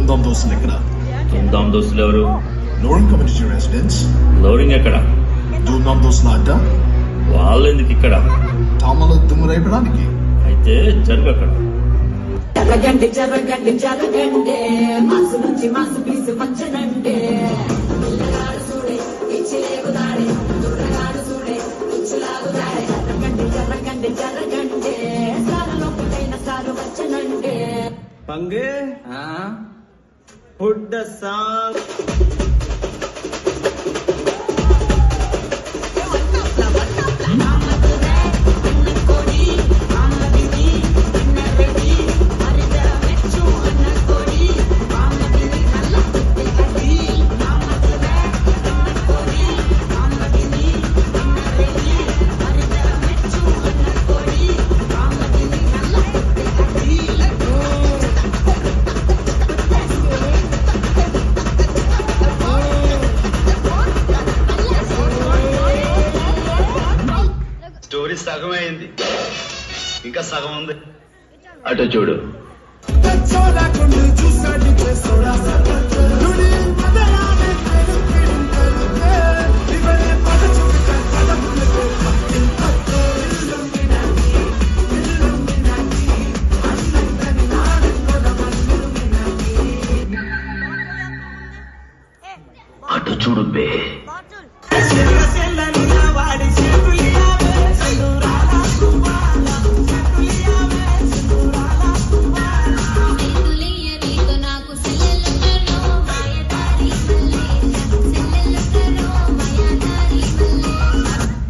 ధూమ్ధామ్ దోస్తులు ఎక్కడ? ధూమ్ధామ్ దోస్తులు ఎవరు? Lowering community residence. లోరింగ్ ఎక్కడ? ధూమ్ధామ్ దోస్తులు అడ్డ. వాళ్ళు ఎందుకు ఇక్కడ? తామలు దుమ్ము రేపడానికి. అయితే జరుగు అక్కడ. జరగండి జరగండి జరగండి, మాసు నుంచి మాసు పీసు వచ్చనండి. పిల్లగాడు చూడే ఇచ్చిలేగుదాడే, దూరగాడు చూడే ఇచ్చిలాగుదాడే. జరగండి జరగండి జరగండి, సారులో పుట్టైన సారు వచ్చనండి. పంగే పుట్ ద సాంగ్. స్టోరీ సగం అయింది, ఇంకా సగం ఉంది. అటు చూడు. అటు చూడు బే.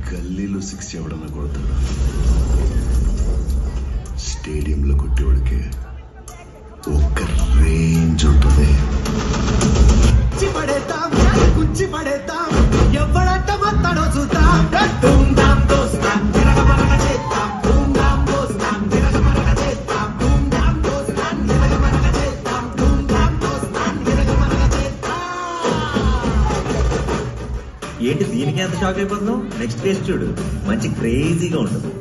గల్లీలో 6 ఎవడన్నా కొడతాడు, స్టేడియంలో కొట్టేవాడికి ఒక్క రేంజ్ ఉంటుంది. కుచ్చి పడేద్దాం, ఎవడంట మొత్తాడో చూద్దాం. ధూమ్ధామ్ దోస్తాం, తిరగమరగ చేద్దాం. ధూమ్ధామ్ దోస్తాం, తిరగమరగ చేద్దాం. ధూమ్ధామ్ దోస్తాం, తిరగమరగ చేద్దాం. ధూమ్ధామ్ దోస్తాం, తిరగమరగ చేద్దాం. ఏంటి దీనికి ఎంత షాక్ అయిపోతున్నావు? నెక్స్ట్ ఫేస్ చూడు, మంచి క్రేజీగా ఉంటుంది.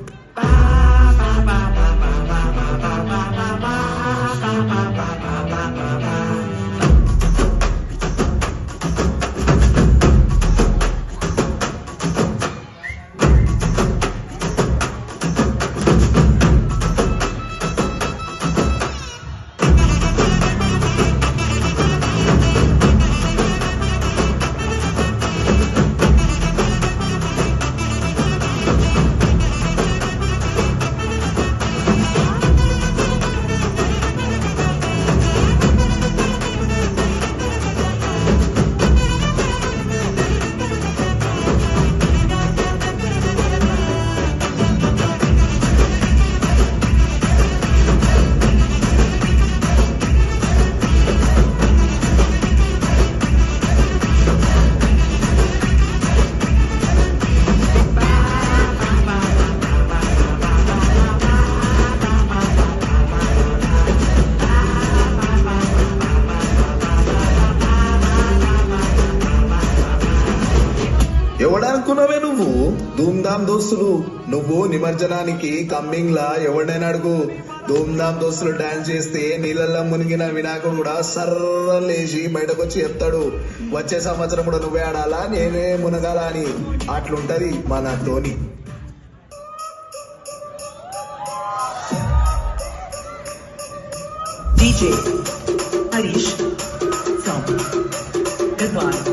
ఎవడనుకున్నావే నువ్వు? ధూమ్ధామ్ దోస్తులు. నువ్వు నిమజ్జనానికి కమ్మింగ్ లా ఎవడైనా అడుగు. ధూమ్ధామ్ దోస్తులు డాన్స్ చేస్తే నీళ్ళల్లో మునిగిన వినాయకుడు కూడా సర్ర లేచి బయటకు వచ్చి చెప్తాడు, వచ్చే సంవత్సరం కూడా నువ్వే ఆడాలా, నేనే మునగాలా అని. అట్లుంటది మన Dhoni. DJ Harish from Goodbye.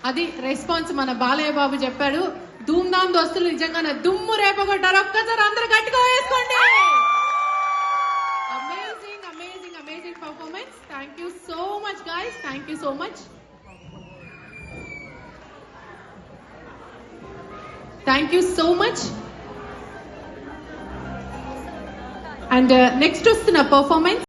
అది రెస్పాన్స్ మన బాలయ్య బాబు చెప్పాడు. ధూమ్ ధామ్ దోస్తులు నిజంగానే దుమ్ము రేపగొట్టారు. ఒక్కసారి అందరూ గట్టిగా వేసుకోండి. Amazing amazing amazing performance. Thank you so much guys. Thank you so much. Thank you so much. And next వస్తున్న పర్ఫార్మెన్స్